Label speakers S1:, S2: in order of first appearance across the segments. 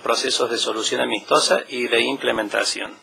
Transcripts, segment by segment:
S1: procesos de solución amistosa y de implementación.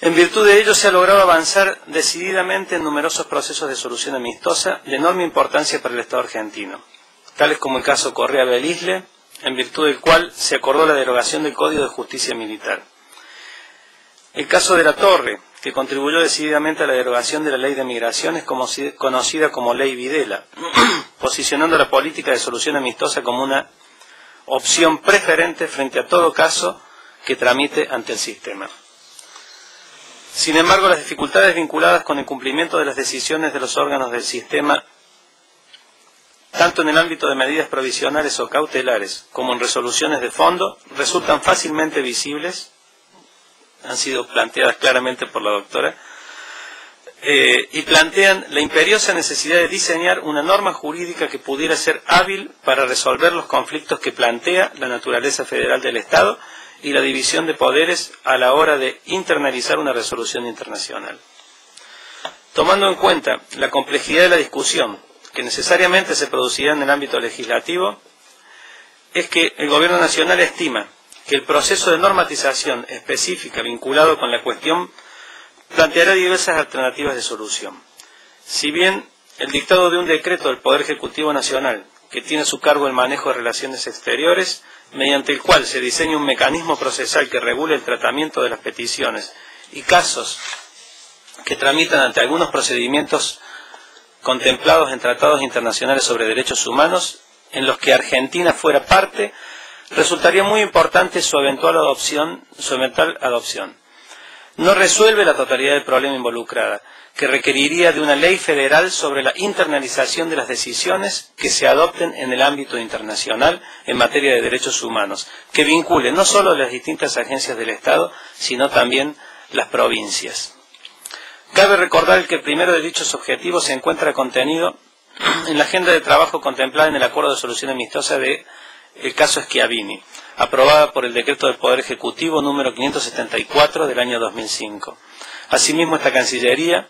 S1: En virtud de ello se ha logrado avanzar decididamente en numerosos procesos de solución amistosa de enorme importancia para el Estado argentino, tales como el caso Correa-Belisle, en virtud del cual se acordó la derogación del Código de Justicia Militar. El caso de La Torre, que contribuyó decididamente a la derogación de la Ley de Migraciones, conocida como Ley Videla, posicionando la política de solución amistosa como una opción preferente frente a todo caso que tramite ante el sistema. Sin embargo, las dificultades vinculadas con el cumplimiento de las decisiones de los órganos del sistema, tanto en el ámbito de medidas provisionales o cautelares, como en resoluciones de fondo, resultan fácilmente visibles, han sido planteadas claramente por la doctora, y plantean la imperiosa necesidad de diseñar una norma jurídica que pudiera ser hábil para resolver los conflictos que plantea la naturaleza federal del Estado y la división de poderes a la hora de internalizar una resolución internacional. Tomando en cuenta la complejidad de la discusión que necesariamente se producirá en el ámbito legislativo, es que el Gobierno Nacional estima que el proceso de normatización específica vinculado con la cuestión planteará diversas alternativas de solución. Si bien el dictado de un decreto del Poder Ejecutivo Nacional, que tiene a su cargo el manejo de relaciones exteriores, mediante el cual se diseña un mecanismo procesal que regule el tratamiento de las peticiones y casos que tramitan ante algunos procedimientos contemplados en tratados internacionales sobre derechos humanos, en los que Argentina fuera parte, resultaría muy importante su eventual adopción. No resuelve la totalidad del problema involucrada, que requeriría de una ley federal sobre la internalización de las decisiones que se adopten en el ámbito internacional en materia de derechos humanos, que vincule no solo las distintas agencias del Estado, sino también las provincias. Cabe recordar que el primero de dichos objetivos se encuentra contenido en la agenda de trabajo contemplada en el Acuerdo de Solución Amistosa del caso Schiavini, aprobada por el Decreto del Poder Ejecutivo número 574 del año 2005. Asimismo, esta Cancillería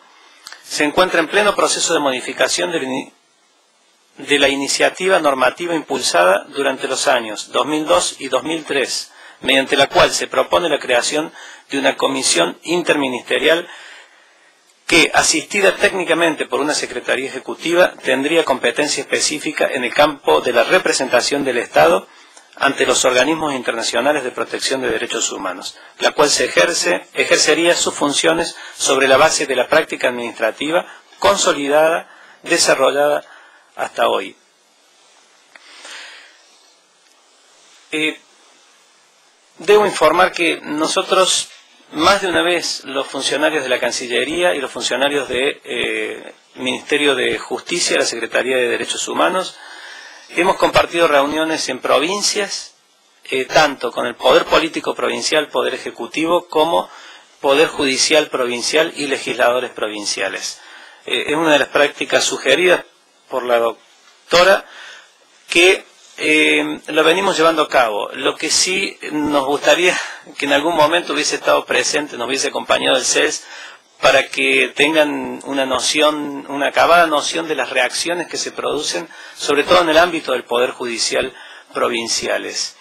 S1: se encuentra en pleno proceso de modificación de la iniciativa normativa impulsada durante los años 2002 y 2003, mediante la cual se propone la creación de una comisión interministerial que, asistida técnicamente por una Secretaría Ejecutiva, tendría competencia específica en el campo de la representación del Estado ante los organismos internacionales de protección de derechos humanos, la cual ejercería sus funciones sobre la base de la práctica administrativa consolidada, desarrollada hasta hoy. Debo informar que nosotros, más de una vez, los funcionarios de la Cancillería y los funcionarios del Ministerio de Justicia, la Secretaría de Derechos Humanos, hemos compartido reuniones en provincias, tanto con el Poder Político Provincial, Poder Ejecutivo, como Poder Judicial Provincial y legisladores provinciales. Es una de las prácticas sugeridas por la doctora que lo venimos llevando a cabo. Lo que sí nos gustaría que en algún momento hubiese estado presente, nos hubiese acompañado el CES, para que tengan una acabada noción de las reacciones que se producen, sobre todo en el ámbito del Poder Judicial provinciales.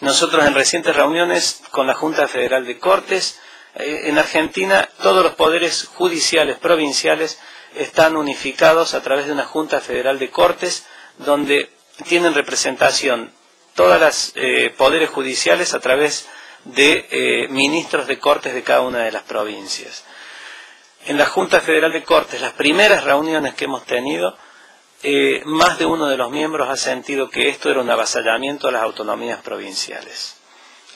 S1: Nosotros en recientes reuniones con la Junta Federal de Cortes, en Argentina todos los poderes judiciales provinciales están unificados a través de una Junta Federal de Cortes, donde tienen representación todas las poderes judiciales a través de ministros de Cortes de cada una de las provincias. En la Junta Federal de Cortes, las primeras reuniones que hemos tenido, más de uno de los miembros ha sentido que esto era un avasallamiento a las autonomías provinciales.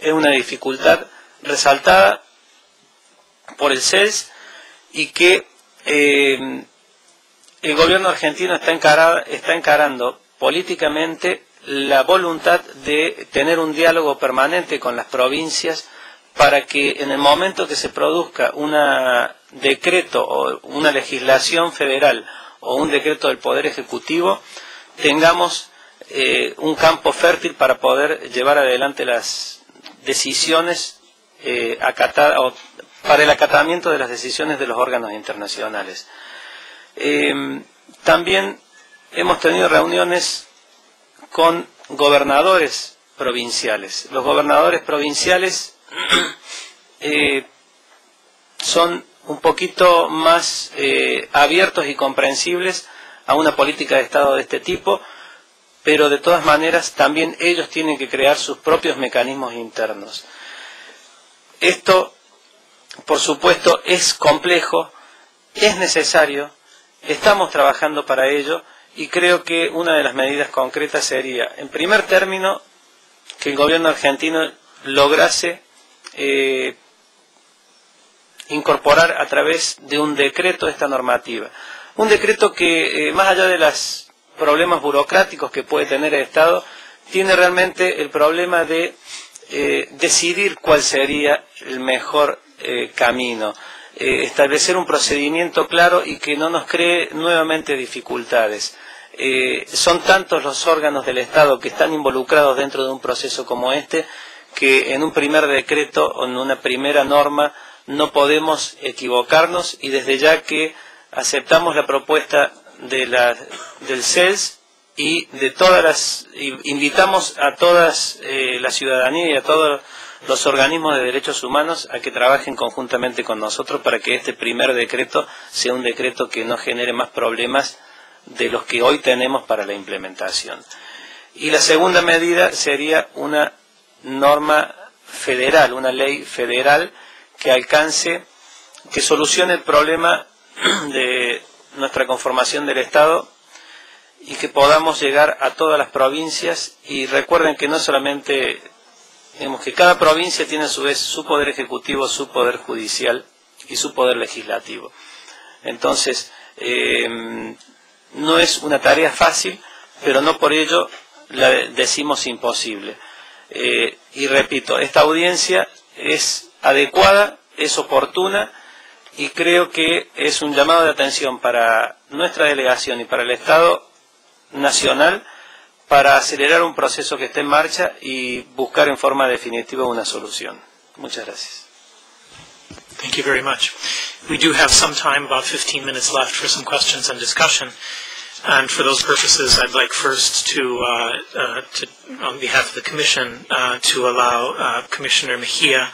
S1: Es una dificultad resaltada por el CES y que el gobierno argentino está encarando políticamente la voluntad de tener un diálogo permanente con las provincias para que en el momento que se produzca un decreto o una legislación federal o un decreto del Poder Ejecutivo, tengamos un campo fértil para poder llevar adelante las decisiones para el acatamiento de las decisiones de los órganos internacionales. También hemos tenido reuniones con gobernadores provinciales. Los gobernadores provinciales son un poquito más abiertos y comprensibles a una política de Estado de este tipo, pero de todas maneras también ellos tienen que crear sus propios mecanismos internos. Esto, por supuesto, es complejo, es necesario, estamos trabajando para ello y creo que una de las medidas concretas sería, en primer término, que el gobierno argentino lograse incorporar a través de un decreto esta normativa. Un decreto que, más allá de los problemas burocráticos que puede tener el Estado, tiene realmente el problema de decidir cuál sería el mejor camino, establecer un procedimiento claro y que no nos cree nuevamente dificultades. Son tantos los órganos del Estado que están involucrados dentro de un proceso como este, que en un primer decreto o en una primera norma no podemos equivocarnos, y desde ya que aceptamos la propuesta de del CELS y de invitamos a todas la ciudadanía y a todos los organismos de derechos humanos a que trabajen conjuntamente con nosotros para que este primer decreto sea un decreto que no genere más problemas de los que hoy tenemos para la implementación. Y la segunda medida sería una norma federal, una ley federal que alcance, que solucione el problema de nuestra conformación del Estado y que podamos llegar a todas las provincias. Y recuerden que no solamente, digamos, que cada provincia tiene a su vez su poder ejecutivo, su poder judicial y su poder legislativo. Entonces, no es una tarea fácil, pero no por ello la decimos imposible. Y repito, esta audiencia es adecuada, es oportuna, y creo que es un llamado de atención para nuestra delegación y para el Estado nacional para acelerar un proceso que esté en marcha y buscar en forma definitiva una solución. Muchas gracias.
S2: Thank you very much. We do have some time, about 15 minutes left, for some questions and discussion. And for those purposes, I'd like first to on behalf of the Commission, to allow Commissioner Mejia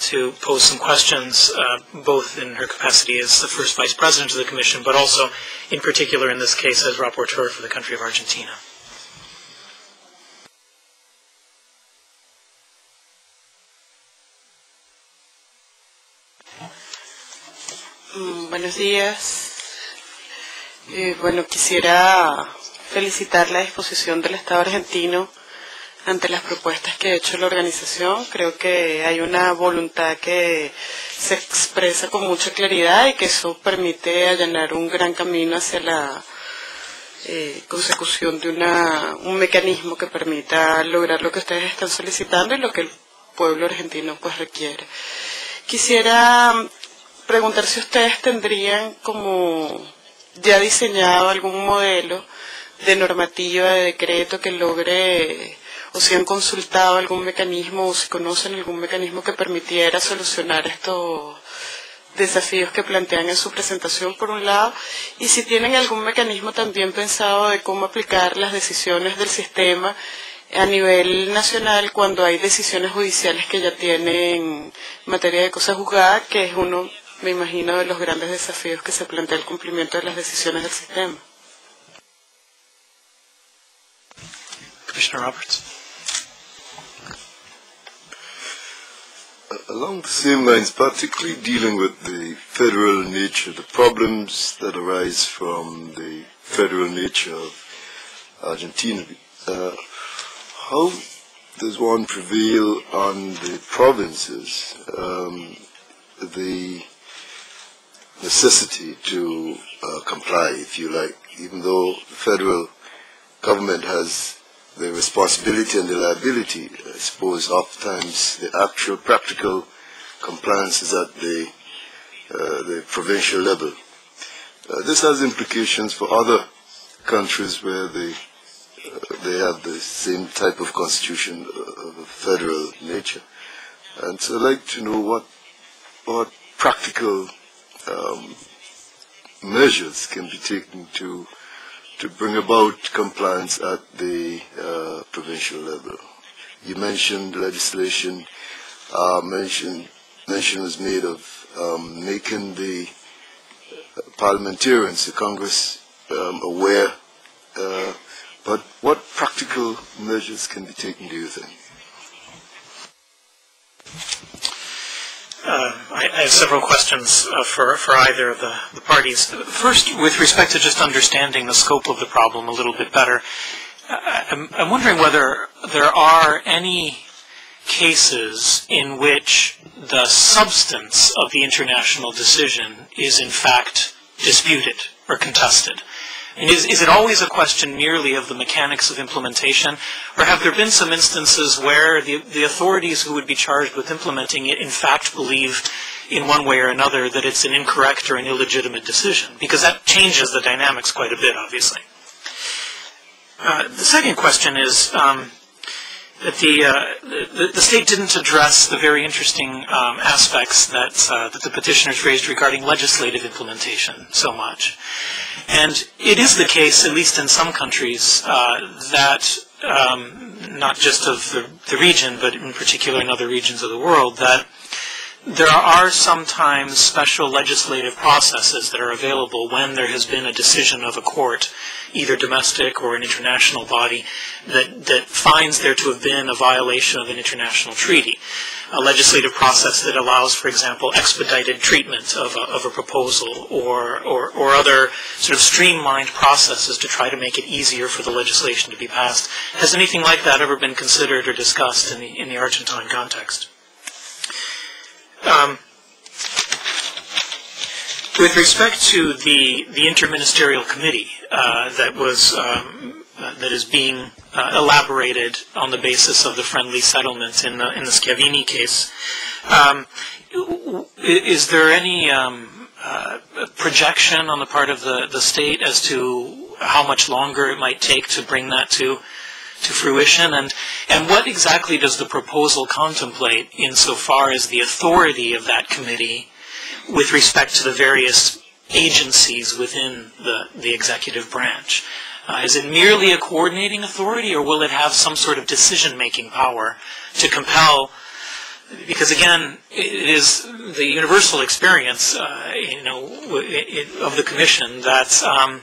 S2: to pose some questions, both in her capacity as the first Vice President of the Commission, but also, in particular in this case, as Rapporteur for the country of Argentina.
S3: Buenos días. Bueno, quisiera felicitar la disposición del Estado argentino ante las propuestas que ha hecho la organización. Creo que hay una voluntad que se expresa con mucha claridad y que eso permite allanar un gran camino hacia la consecución de un mecanismo que permita lograr lo que ustedes están solicitando y lo que el pueblo argentino pues requiere. Quisiera preguntar si ustedes tendrían como ya diseñado algún modelo de normativa, de decreto que logre, o si han consultado algún mecanismo, o si conocen algún mecanismo que permitiera solucionar estos desafíos que plantean en su presentación, por un lado, y si tienen algún mecanismo también pensado de cómo aplicar las decisiones del sistema a nivel nacional cuando hay decisiones judiciales que ya tienen materia de cosa juzgada, que es uno, me imagino, de los grandes desafíos que se plantea el cumplimiento de las decisiones del sistema.
S2: Commissioner Roberts.
S4: Along the same lines, particularly dealing with the federal nature, the problems that arise from the federal nature of Argentina, how does one prevail on the provinces, the necessity to comply, if you like, even though the federal government has the responsibility and the liability? I suppose oftentimes the actual practical compliance is at the provincial level. This has implications for other countries where they have the same type of constitution of a federal nature. And so I'd like to know what practical measures can be taken to bring about compliance at the provincial level. You mentioned legislation, mention was made of making the parliamentarians, the Congress, aware, but what practical measures can be taken, do you think?
S2: I have several questions for either of the parties. First, with respect to just understanding the scope of the problem a little bit better, I'm wondering whether there are any cases in which the substance of the international decision is in fact disputed or contested. And is it always a question merely of the mechanics of implementation, or have there been some instances where the authorities who would be charged with implementing it in fact believe in one way or another that it's an incorrect or an illegitimate decision? Because that changes the dynamics quite a bit, obviously. The second question is that the state didn't address the very interesting aspects that the petitioners raised regarding legislative implementation so much. And it is the case, at least in some countries, that not just of the region, but in particular in other regions of the world, that there are sometimes special legislative processes that are available when there has been a decision of a court, either domestic or an international body, that finds there to have been a violation of an international treaty. A legislative process that allows, for example, expedited treatment of a proposal or other sort of streamlined processes to try to make it easier for the legislation to be passed. Has anything like that ever been considered or discussed in the Argentine context? With respect to the interministerial committee that is being elaborated on the basis of the friendly settlement in the Schiavini case, is there any projection on the part of the state as to how much longer it might take to bring that to fruition, and what exactly does the proposal contemplate insofar as the authority of that committee with respect to the various agencies within the executive branch? Is it merely a coordinating authority, or will it have some sort of decision-making power to compel? Because again, it is the universal experience, of the Commission that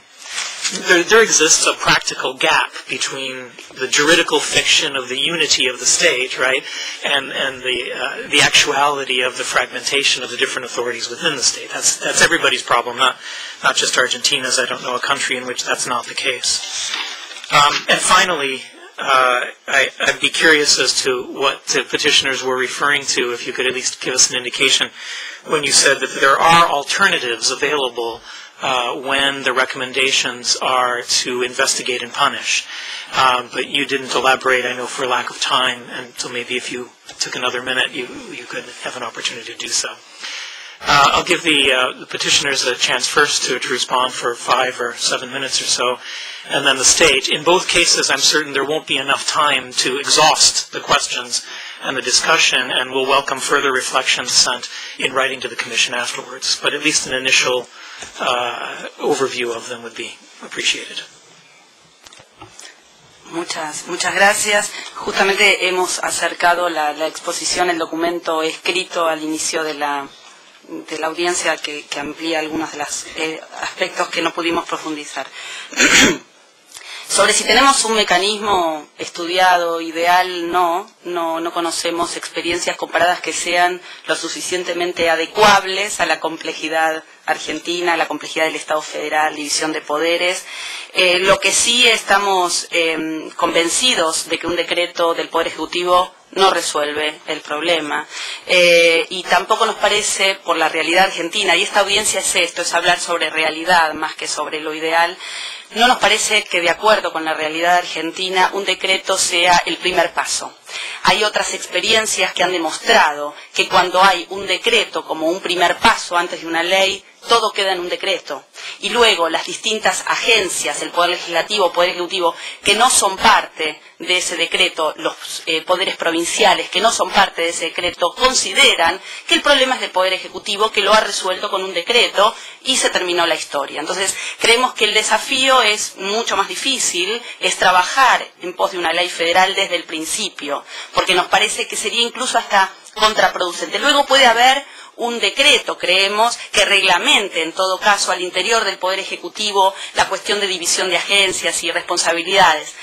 S2: there exists a practical gap between the juridical fiction of the unity of the state, right, and the actuality of the fragmentation of the different authorities within the state. That's everybody's problem, not just Argentina's. I don't know a country in which that's not the case. And finally, I'd be curious as to what the petitioners were referring to, if you could at least give us an indication, when you said that there are alternatives available when the recommendations are to investigate and punish. But you didn't elaborate, I know, for lack of time, and so maybe if you took another minute, you could have an opportunity to do so. I'll give the petitioners a chance first to respond for 5 or 7 minutes or so, and then the state. In both cases, I'm certain there won't be enough time to exhaust the questions and the discussion, and we'll welcome further reflections sent in writing to the Commission afterwards. But at least an initial overview of them would be appreciated.
S5: Muchas gracias. Justamente hemos acercado la exposición, el documento escrito al inicio de la audiencia que amplía algunos de los aspectos que no pudimos profundizar. Sobre si tenemos un mecanismo estudiado, ideal, no conocemos experiencias comparadas que sean lo suficientemente adecuables a la complejidad argentina, a la complejidad del Estado federal, división de poderes. Lo que sí estamos convencidos de que un decreto del Poder Ejecutivo no resuelve el problema, y tampoco nos parece, por la realidad argentina, y esta audiencia es esto, es hablar sobre realidad más que sobre lo ideal, no nos parece que de acuerdo con la realidad argentina un decreto sea el primer paso. Hay otras experiencias que han demostrado que cuando hay un decreto como un primer paso antes de una ley, todo queda en un decreto. Y luego las distintas agencias, el Poder Legislativo, Poder Ejecutivo, que no son parte de ese decreto, los poderes provinciales que no son parte de ese decreto, consideran que el problema es del Poder Ejecutivo, que lo ha resuelto con un decreto y se terminó la historia. Entonces, creemos que el desafío es mucho más difícil, es trabajar en pos de una ley federal desde el principio, porque nos parece que sería incluso hasta contraproducente. Luego puede haber un decreto, creemos, que reglamente, en todo caso, al interior del Poder Ejecutivo, la cuestión de división de agencias y responsabilidades.